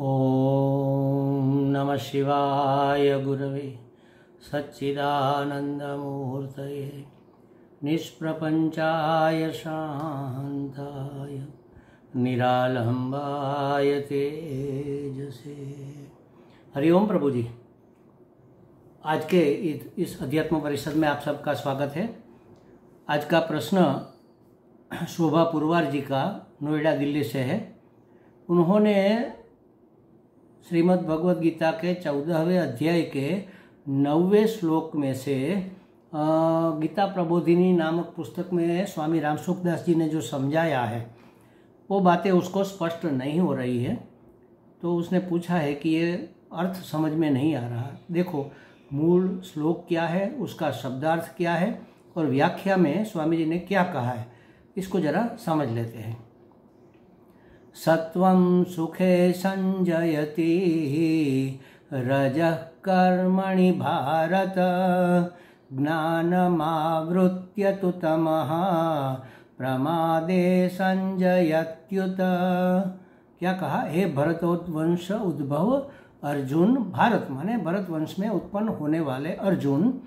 ओम नमः शिवाय गुरवे सच्चिदानंदमूर्तये निष्प्रपंचाय शांताय निरालंबाय तेजसे। हरिओम प्रभु जी। आज के इस अध्यात्म परिषद में आप सबका स्वागत है। आज का प्रश्न शोभा पुरवार जी का नोएडा दिल्ली से है। उन्होंने श्रीमद् भगवद गीता के 14वें अध्याय के 9वें श्लोक में से गीता प्रबोधिनी नामक पुस्तक में स्वामी रामसुखदास जी ने जो समझाया है वो बातें उसको स्पष्ट नहीं हो रही है। तो उसने पूछा है कि ये अर्थ समझ में नहीं आ रहा। देखो, मूल श्लोक क्या है, उसका शब्दार्थ क्या है और व्याख्या में स्वामी जी ने क्या कहा है, इसको जरा समझ लेते हैं। सत्वं सुखे संजयति रजः कर्मणि भारत ज्ञानमावृत्य तु तमः प्रमादे संजयत्युत। क्या कहा? हे भरतवंश उद्भव अर्जुन, भारत माने भरत वंश में उत्पन्न होने वाले अर्जुन,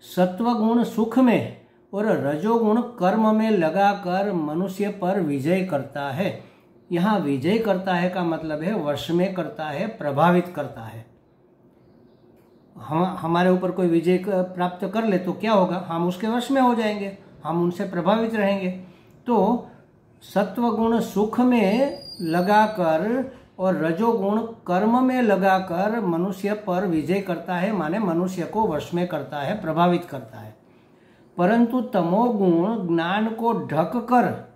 सत्वगुण सुख में और रजोगुण कर्म में लगाकर मनुष्य पर विजय करता है। यहाँ विजय करता है का मतलब है वश में करता है, प्रभावित करता है। हमारे ऊपर कोई विजय प्राप्त कर ले तो क्या होगा? हम उसके वश में हो जाएंगे, हम उनसे प्रभावित रहेंगे। तो सत्वगुण सुख में लगाकर और रजोगुण कर्म में लगाकर मनुष्य पर विजय करता है, माने मनुष्य को वश में करता है, प्रभावित करता है। परंतु तमोगुण ज्ञान को ढक कर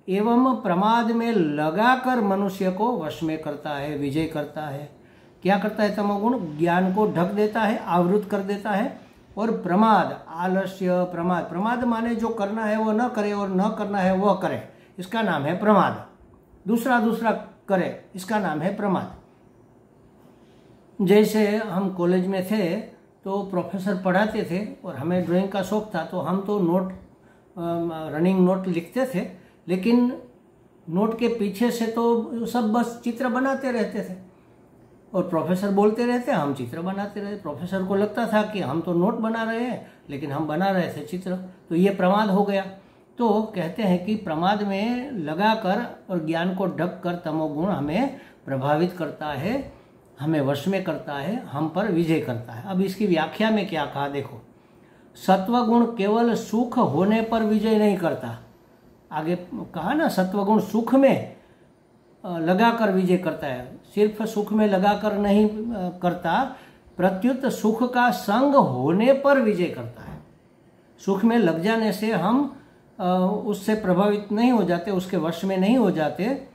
एवं प्रमाद में लगाकर मनुष्य को वश में करता है, विजय करता है। क्या करता है तमोगुण? ज्ञान को ढक देता है, आवृत कर देता है। और प्रमाद, आलस्य, प्रमाद माने जो करना है वो न करे और न करना है वह करे, इसका नाम है प्रमाद। दूसरा करे, इसका नाम है प्रमाद। जैसे हम कॉलेज में थे तो प्रोफेसर पढ़ाते थे और हमें ड्राइंग का शौक था, तो हम तो रनिंग नोट लिखते थे, लेकिन नोट के पीछे से तो सब बस चित्र बनाते रहते थे और प्रोफेसर बोलते रहते, हम चित्र बनाते रहे। प्रोफेसर को लगता था कि हम तो नोट बना रहे हैं, लेकिन हम बना रहे थे चित्र। तो ये प्रमाद हो गया। तो कहते हैं कि प्रमाद में लगाकर और ज्ञान को ढक कर तमोगुण हमें प्रभावित करता है, हमें वश में करता है, हम पर विजय करता है। अब इसकी व्याख्या में क्या कहा देखो। सत्वगुण केवल सुख होने पर विजय नहीं करता। आगे कहा ना, सत्वगुण सुख में लगाकर विजय करता है, सिर्फ सुख में लगाकर नहीं करता, प्रत्युत सुख का संग होने पर विजय करता है। सुख में लग जाने से हम उससे प्रभावित नहीं हो जाते, उसके वश में नहीं हो जाते,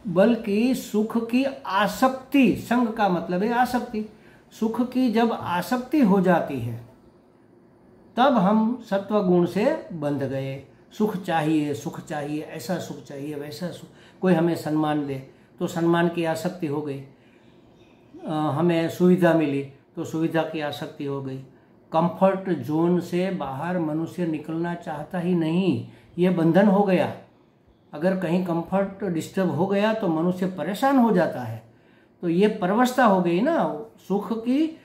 बल्कि सुख की आसक्ति, संग का मतलब है आसक्ति, सुख की जब आसक्ति हो जाती है तब हम सत्वगुण से बंध गए। सुख चाहिए, ऐसा सुख चाहिए, वैसा सुख। कोई हमें सम्मान दे तो सम्मान की आसक्ति हो गई, हमें सुविधा मिली तो सुविधा की आसक्ति हो गई। कंफर्ट जोन से बाहर मनुष्य निकलना चाहता ही नहीं, ये बंधन हो गया। अगर कहीं कंफर्ट डिस्टर्ब हो गया तो मनुष्य परेशान हो जाता है। तो ये परवस्था हो गई ना, सुख की,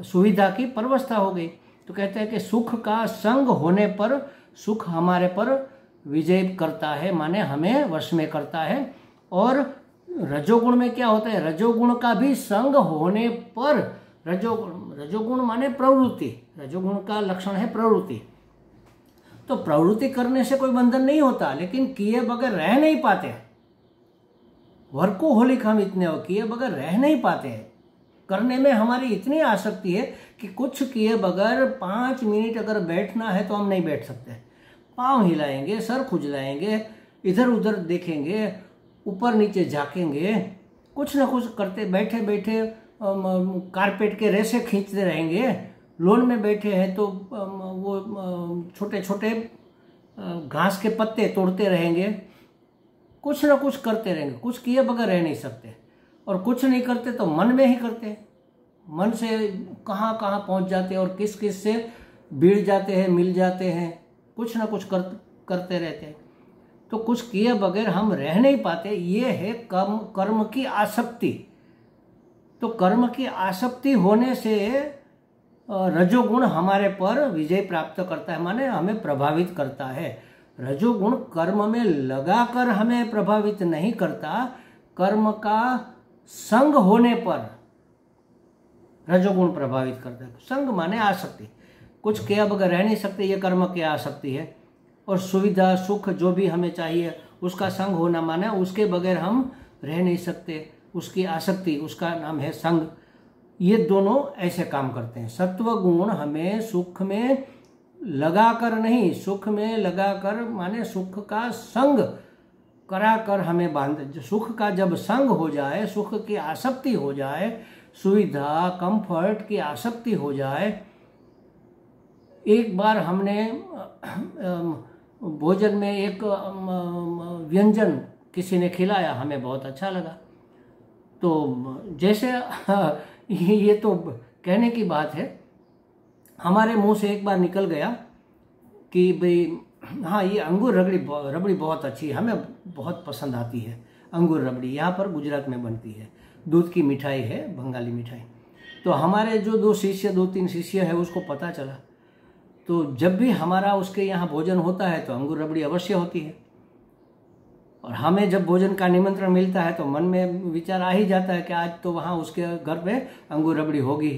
सुविधा की परवस्था हो गई। तो कहते हैं कि सुख का संग होने पर सुख हमारे पर विजय करता है, माने हमें वश में करता है। और रजोगुण में क्या होता है? रजोगुण का भी संग होने पर, रजोगुण माने प्रवृत्ति, रजोगुण का लक्षण है प्रवृत्ति। तो प्रवृत्ति करने से कोई बंधन नहीं होता, लेकिन किए बगैर रह नहीं पाते। वर्कोहोलिक हम इतने हो, किए बगैर रह नहीं पाते हैं। करने में हमारी इतनी आसक्ति है कि कुछ किए बगैर 5 मिनट अगर बैठना है तो हम नहीं बैठ सकते। पाँव हिलाएंगे, सर खुजलाएंगे, इधर उधर देखेंगे, ऊपर नीचे झाकेंगे, कुछ ना कुछ करते, बैठे बैठे कारपेट के रेसे खींचते रहेंगे। लॉन में बैठे हैं तो वो छोटे छोटे घास के पत्ते तोड़ते रहेंगे, कुछ ना कुछ करते रहेंगे। कुछ किए बगैर रह नहीं सकते, और कुछ नहीं करते तो मन में ही करते। मन से कहाँ कहाँ पहुँच जाते हैं और किस किस से भिड़ जाते हैं, मिल जाते हैं, कुछ ना कुछ करते रहते हैं। तो कुछ किए बगैर हम रह नहीं पाते, ये है कर्म की आसक्ति। तो कर्म की आसक्ति होने से रजोगुण हमारे पर विजय प्राप्त करता है, माने हमें प्रभावित करता है। रजोगुण कर्म में लगाकर हमें प्रभावित नहीं करता, कर्म का संग होने पर रजोगुण प्रभावित करता है। संग माने आसक्ति, कुछ किया बगैर रह नहीं सकते, ये कर्म की आसक्ति है। और सुविधा सुख जो भी हमें चाहिए उसका संग होना माने उसके बगैर हम रह नहीं सकते, उसकी आसक्ति, उसका नाम है संग। ये दोनों ऐसे काम करते हैं। सत्व गुण हमें सुख में लगाकर नहीं, सुख में लगाकर माने सुख का संग कराकर हमें बांध, सुख का जब संग हो जाए, सुख की आसक्ति हो जाए, सुविधा कंफर्ट की आसक्ति हो जाए। एक बार हमने भोजन में एक व्यंजन किसी ने खिलाया, हमें बहुत अच्छा लगा। तो जैसे ये तो कहने की बात है, हमारे मुंह से एक बार निकल गया कि भाई हाँ ये अंगूर रबड़ी बहुत अच्छी है, हमें बहुत पसंद आती है अंगूर रबड़ी, यहाँ पर गुजरात में बनती है, दूध की मिठाई है, बंगाली मिठाई। तो हमारे जो दो तीन शिष्य है उसको पता चला, तो जब भी हमारा उसके यहाँ भोजन होता है तो अंगूर रबड़ी अवश्य होती है। और हमें जब भोजन का निमंत्रण मिलता है तो मन में विचार आ ही जाता है कि आज तो वहाँ उसके घर पे अंगूर रबड़ी होगी।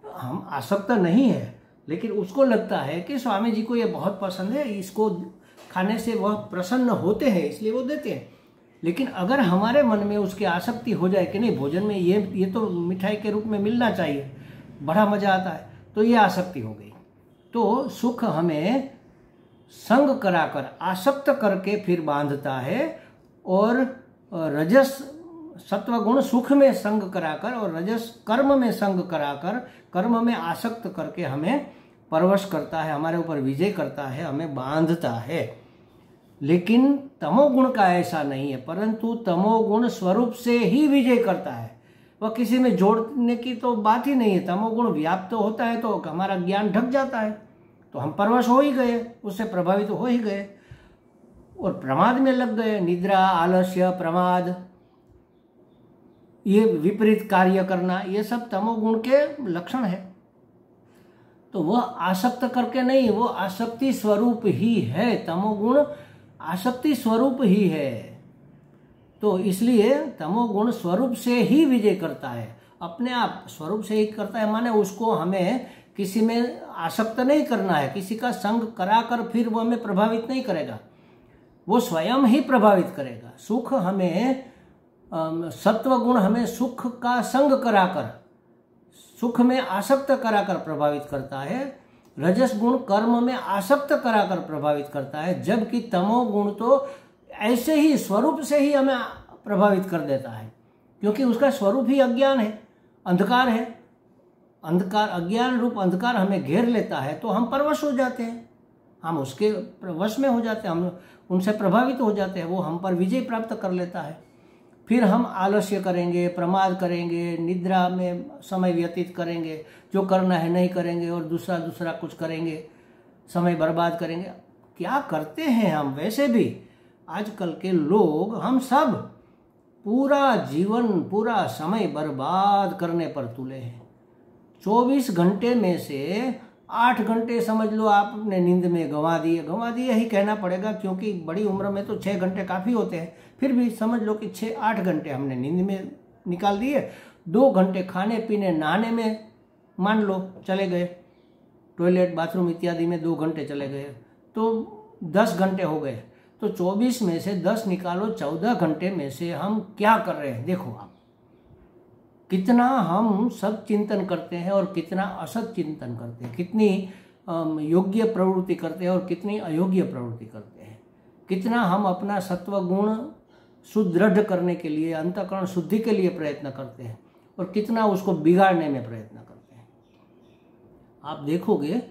हम आसक्त नहीं है, लेकिन उसको लगता है कि स्वामी जी को ये बहुत पसंद है, इसको खाने से वह प्रसन्न होते हैं इसलिए वो देते हैं। लेकिन अगर हमारे मन में उसकी आसक्ति हो जाए कि नहीं भोजन में ये तो मिठाई के रूप में मिलना चाहिए, बड़ा मजा आता है, तो ये आसक्ति हो गई। तो सुख हमें संग कराकर आसक्त करके फिर बांधता है, और रजस सत्वगुण सुख में संग कराकर और रजस कर्म में संग कराकर कर्म में आसक्त करके हमें परवश करता है, हमारे ऊपर विजय करता है, हमें बांधता है। लेकिन तमोगुण का ऐसा नहीं है, परंतु तमोगुण स्वरूप से ही विजय करता है, वह किसी में जोड़ने की तो बात ही नहीं है। तमोगुण व्याप्त होता है तो हमारा ज्ञान ढक जाता है, तो हम परवश हो ही गए, उससे प्रभावित हो ही गए और प्रमाद में लग गए। निद्रा, आलस्य, प्रमाद, ये विपरीत कार्य करना, ये सब तमोगुण के लक्षण है। तो वह आसक्त करके नहीं, वो आसक्ति स्वरूप ही है, तमोगुण आसक्ति स्वरूप ही है। तो इसलिए तमोगुण स्वरूप से ही विजय करता है, अपने आप स्वरूप से ही करता है, माने उसको हमें किसी में आसक्त नहीं करना है, किसी का संग कराकर फिर वो हमें प्रभावित नहीं करेगा, वो स्वयं ही प्रभावित करेगा। सुख हमें सत्व गुण हमें सुख का संग कराकर, सुख में आसक्त कराकर प्रभावित करता है, रजस गुण कर्म में आसक्त कराकर प्रभावित करता है, जबकि तमो गुण तो ऐसे ही स्वरूप से ही हमें प्रभावित कर देता है, क्योंकि उसका स्वरूप ही अज्ञान है, अंधकार है। अंधकार, अज्ञान रूप अंधकार हमें घेर लेता है तो हम परवश हो जाते हैं, हम उसके वश में हो जाते हैं, हम उनसे प्रभावित हो जाते हैं, वो हम पर विजय प्राप्त कर लेता है। फिर हम आलस्य करेंगे, प्रमाद करेंगे, निद्रा में समय व्यतीत करेंगे, जो करना है नहीं करेंगे और दूसरा कुछ करेंगे, समय बर्बाद करेंगे। क्या करते हैं हम? वैसे भी आजकल के लोग, हम सब पूरा जीवन, पूरा समय बर्बाद करने पर तुले हैं। 24 घंटे में से 8 घंटे समझ लो आपने नींद में गंवा दिए ही कहना पड़ेगा, क्योंकि बड़ी उम्र में तो 6 घंटे काफ़ी होते हैं, फिर भी समझ लो कि 6-8 घंटे हमने नींद में निकाल दिए। 2 घंटे खाने पीने नहाने में मान लो चले गए, टॉयलेट बाथरूम इत्यादि में 2 घंटे चले गए, तो 10 घंटे हो गए। तो 24 में से 10 निकालो, 14 घंटे में से हम क्या कर रहे हैं? देखो आप कितना हम सत चिंतन करते हैं और कितना असत चिंतन करते हैं, कितनी योग्य प्रवृत्ति करते हैं और कितनी अयोग्य प्रवृत्ति करते हैं, कितना हम अपना सत्व गुण सुदृढ़ करने के लिए, अंतःकरण शुद्धि के लिए प्रयत्न करते हैं और कितना उसको बिगाड़ने में प्रयत्न करते हैं। आप देखोगे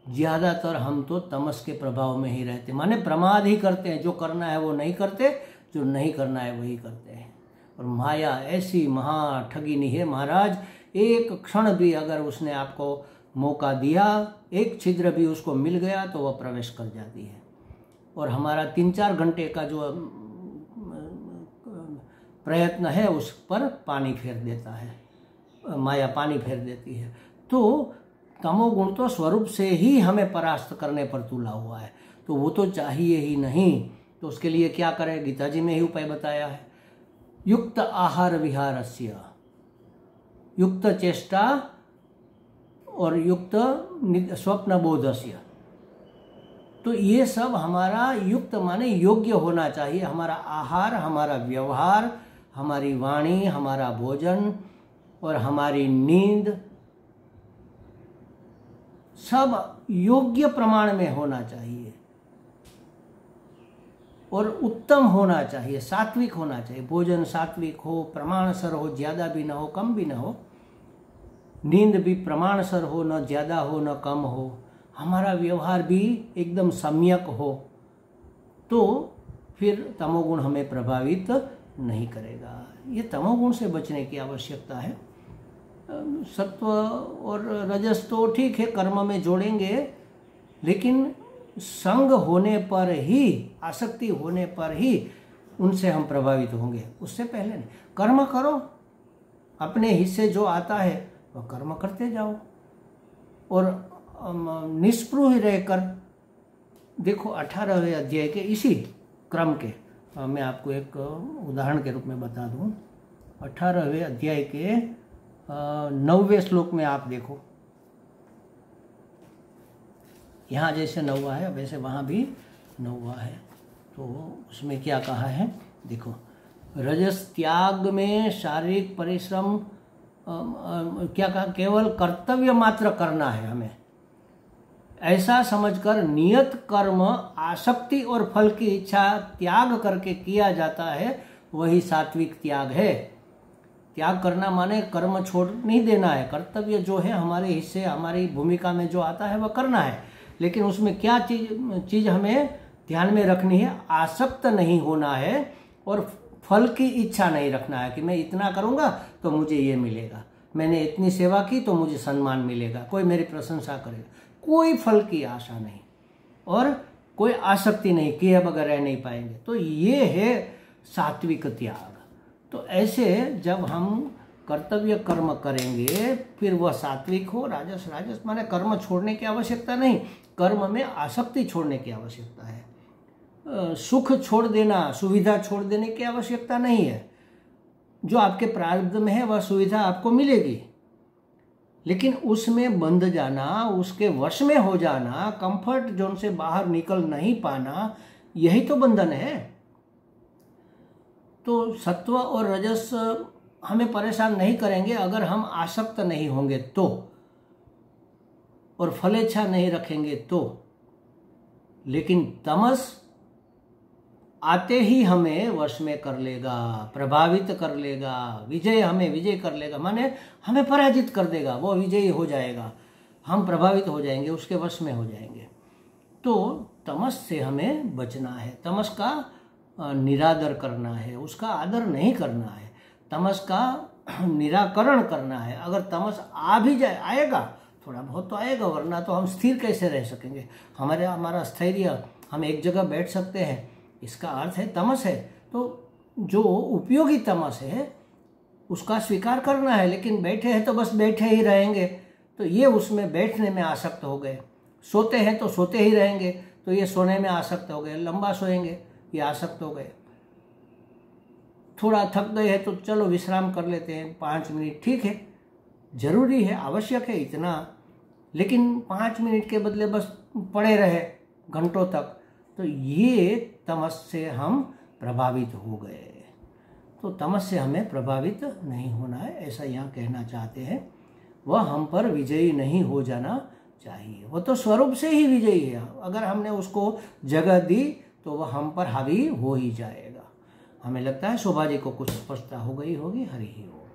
ज्यादातर हम तो तमस के प्रभाव में ही रहते, माने प्रमाद ही करते हैं, जो करना है वो नहीं करते, जो नहीं करना है वही करते हैं। और माया ऐसी महा ठगिनी है महाराज, एक क्षण भी अगर उसने आपको मौका दिया, एक छिद्र भी उसको मिल गया तो वह प्रवेश कर जाती है। और हमारा 3-4 घंटे का जो प्रयत्न है उस पर पानी फेर देता है, माया पानी फेर देती है। तो तमोगुण तो स्वरूप से ही हमें परास्त करने पर तुला हुआ है, तो वो तो चाहिए ही नहीं। तो उसके लिए क्या करें, गीता जी में ही उपाय बताया है। युक्त आहार विहारस्य, युक्त चेष्टा और युक्त स्वप्न बोधस्य। तो ये सब हमारा युक्त माने योग्य होना चाहिए। हमारा आहार, हमारा व्यवहार, हमारी वाणी, हमारा भोजन और हमारी नींद सब योग्य प्रमाण में होना चाहिए और उत्तम होना चाहिए, सात्विक होना चाहिए। भोजन सात्विक हो, प्रमाणसर हो, ज्यादा भी ना हो, कम भी ना हो। नींद भी प्रमाणसर हो, न ज्यादा हो न कम हो। हमारा व्यवहार भी एकदम सम्यक हो, तो फिर तमोगुण हमें प्रभावित नहीं करेगा। ये तमोगुण से बचने की आवश्यकता है। सत्व और रजस तो ठीक है, कर्म में जोड़ेंगे, लेकिन संग होने पर ही, आसक्ति होने पर ही उनसे हम प्रभावित होंगे, उससे पहले नहीं। कर्म करो, अपने हिस्से जो आता है वह कर्म करते जाओ और निष्पृह रहकर देखो। 18वें अध्याय के इसी क्रम के मैं आपको एक उदाहरण के रूप में बता दूं। 18वें अध्याय के 9वें श्लोक में आप देखो, यहाँ जैसे 9वां है वैसे वहाँ भी 9वां है। तो उसमें क्या कहा है देखो, रजस त्याग में शारीरिक परिश्रम क्या कहा, केवल कर्तव्य मात्र करना है हमें, ऐसा समझकर नियत कर्म आसक्ति और फल की इच्छा त्याग करके किया जाता है, वही सात्विक त्याग है। त्याग करना माने कर्म छोड़ नहीं देना है। कर्तव्य जो है हमारे हिस्से, हमारी भूमिका में जो आता है वह करना है, लेकिन उसमें क्या चीज हमें ध्यान में रखनी है, आसक्त नहीं होना है और फल की इच्छा नहीं रखना है कि मैं इतना करूंगा तो मुझे ये मिलेगा, मैंने इतनी सेवा की तो मुझे सम्मान मिलेगा, कोई मेरी प्रशंसा करेगा। कोई फल की आशा नहीं और कोई आसक्ति नहीं, किए बगैर रह नहीं पाएंगे। तो ये है सात्विक त्याग। तो ऐसे जब हम कर्तव्य कर्म करेंगे फिर वह सात्विक हो। राजस, राजस माने कर्म छोड़ने की आवश्यकता नहीं, कर्म में आसक्ति छोड़ने की आवश्यकता है। सुख छोड़ देना, सुविधा छोड़ देने की आवश्यकता नहीं है। जो आपके प्रारब्ध में है वह सुविधा आपको मिलेगी, लेकिन उसमें बंध जाना, उसके वश में हो जाना, कंफर्ट जोन से बाहर निकल नहीं पाना, यही तो बंधन है। तो सत्व और रजस हमें परेशान नहीं करेंगे अगर हम आसक्त नहीं होंगे तो, और फलेच्छा नहीं रखेंगे तो। लेकिन तमस आते ही हमें वश में कर लेगा, प्रभावित कर लेगा, हमें विजय कर लेगा, माने हमें पराजित कर देगा, वो विजयी हो जाएगा, हम प्रभावित हो जाएंगे, उसके वश में हो जाएंगे। तो तमस से हमें बचना है, तमस का निरादर करना है, उसका आदर नहीं करना है, तमस का निराकरण करना है। अगर तमस आ भी जाए, आएगा थोड़ा बहुत तो आएगा, वरना तो हम स्थिर कैसे रह सकेंगे। हमारा स्थैर्य, हम एक जगह बैठ सकते हैं, इसका अर्थ है तमस है। तो जो उपयोगी तमस है उसका स्वीकार करना है, लेकिन बैठे हैं तो बस बैठे ही रहेंगे, तो ये उसमें बैठने में आसक्त हो गए। सोते हैं तो सोते ही रहेंगे, तो ये सोने में आसक्त हो गए, लंबा सोएंगे, ये आसक्त हो गए। थोड़ा थक गए हैं तो चलो विश्राम कर लेते हैं 5 मिनट, ठीक है, जरूरी है, आवश्यक है इतना, लेकिन 5 मिनट के बदले बस पड़े रहे घंटों तक, तो ये तमस से हम प्रभावित हो गए। तो तमस से हमें प्रभावित नहीं होना है, ऐसा यहाँ कहना चाहते हैं। वह हम पर विजयी नहीं हो जाना चाहिए, वह तो स्वरूप से ही विजयी है। अगर हमने उसको जगह दी तो वह हम पर हावी हो ही जाएगा। हमें लगता है शोभा जी को कुछ स्पष्टता हो गई होगी। हरि ही हो।